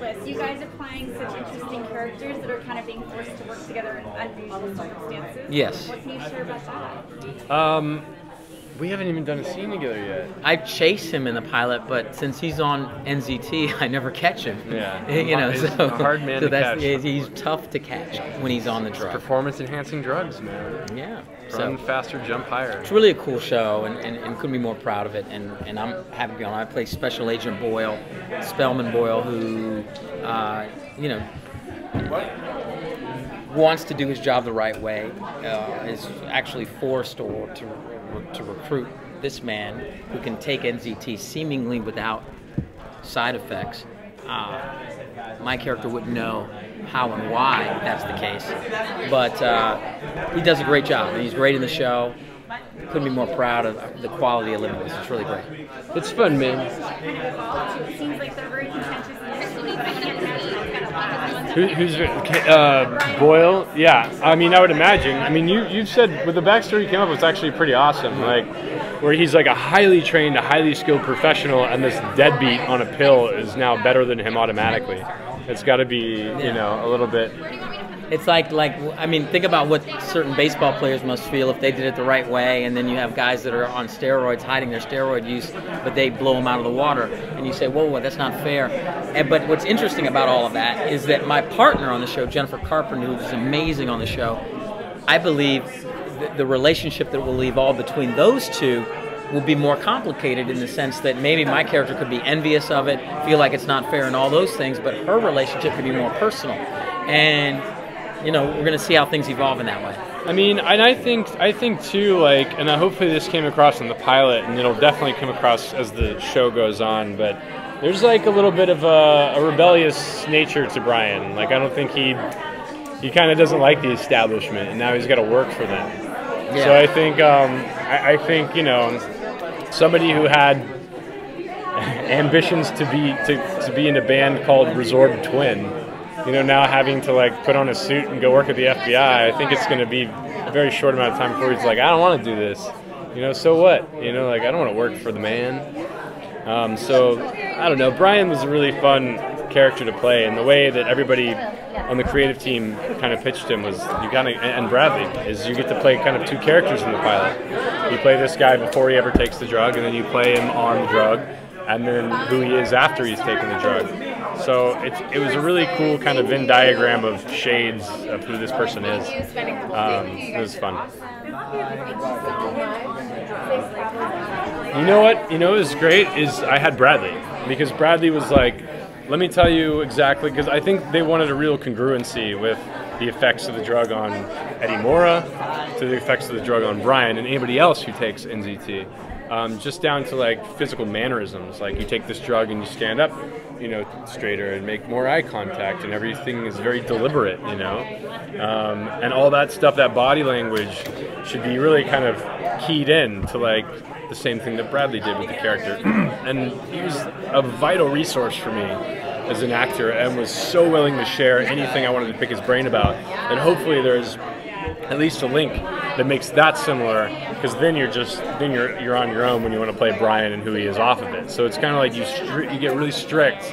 Limitless, you guys are playing such interesting characters that are kind of being forced to work together in unusual circumstances. Yes. What can you share about that? We haven't even done a scene together yet. I chase him in the pilot, but since he's on NZT, I never catch him. Yeah. You know, He's so a hard man so to that's, catch. He's tough to catch when he's on the drug. Performance-enhancing drugs, man. Yeah. Run So faster, jump higher. it's really a cool show, and couldn't be more proud of it. And I'm happy to be on. I play Special Agent Boyle, Spellman Boyle, who, you know, wants to do his job the right way. Is actually forced to recruit this man who can take NZT seemingly without side effects. My character wouldn't know how and why that's the case, but he does a great job, and he's great in the show. Couldn't be more proud of the quality of Limitless. It's really great. It's fun, man. It seems like they're very contentious Who's Boyle? Yeah, I mean, I would imagine. I mean, you've said with the backstory you came up with, it's actually pretty awesome. Like, where he's like a highly trained, a highly skilled professional, and this deadbeat on a pill is now better than him automatically. It's got to be, you know, a little bit. It's like I mean, think about what certain baseball players must feel if they did it the right way, and then you have guys that are on steroids hiding their steroid use, but they blow them out of the water, and you say, whoa, that's not fair. But what's interesting about all of that is that my partner on the show, Jennifer Carpenter, who is amazing on the show, I believe the relationship that will evolve between those two will be more complicated in the sense that maybe my character could be envious of it, feel like it's not fair and all those things, but her relationship could be more personal. And you know, we're going to see how things evolve in that way. I mean, and I think too, like, and hopefully this came across in the pilot, and it'll definitely come across as the show goes on, but there's like a little bit of a rebellious nature to Brian. Like, I don't think he kind of doesn't like the establishment, and now he's got to work for them. Yeah. So I think you know, somebody who had ambitions to be in a band called Resorbed Twin, you know, now having to like put on a suit and go work at the FBI, I think it's going to be a very short amount of time before he's like, I don't want to do this. You know, so what? You know, like, I don't want to work for the man. So I don't know. Brian was a really fun character to play, and the way that everybody on the creative team kind of pitched him was and Bradley, is you get to play kind of two characters in the pilot. You play this guy before he ever takes the drug, and then you play him on the drug, and then who he is after he's taken the drug. So it was a really cool kind of Venn diagram of shades of who this person is. It was fun. You know what? You know what was great is I had Bradley, because Bradley was like, let me tell you exactly, because I think they wanted a real congruency with the effects of the drug on Eddie Mora to the effects of the drug on Brian and anybody else who takes NZT. Just down to like physical mannerisms, like you take this drug and you stand up, you know, straighter and make more eye contact, and everything is very deliberate, you know, and all that stuff, that body language should be really kind of keyed in to like the same thing that Bradley did with the character. And he was a vital resource for me as an actor, and was so willing to share anything I wanted to pick his brain about. And hopefully there's at least a link that makes that similar, because then you're on your own when you want to play Brian and who he is off of it. So it's kind of like you get really strict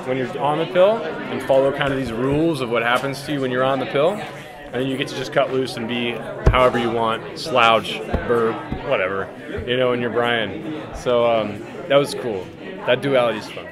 when you're on the pill and follow kind of these rules of what happens to you when you're on the pill, and then you get to just cut loose and be however you want, slouch, burp, whatever, you know, and you're Brian. So that was cool. That duality is fun.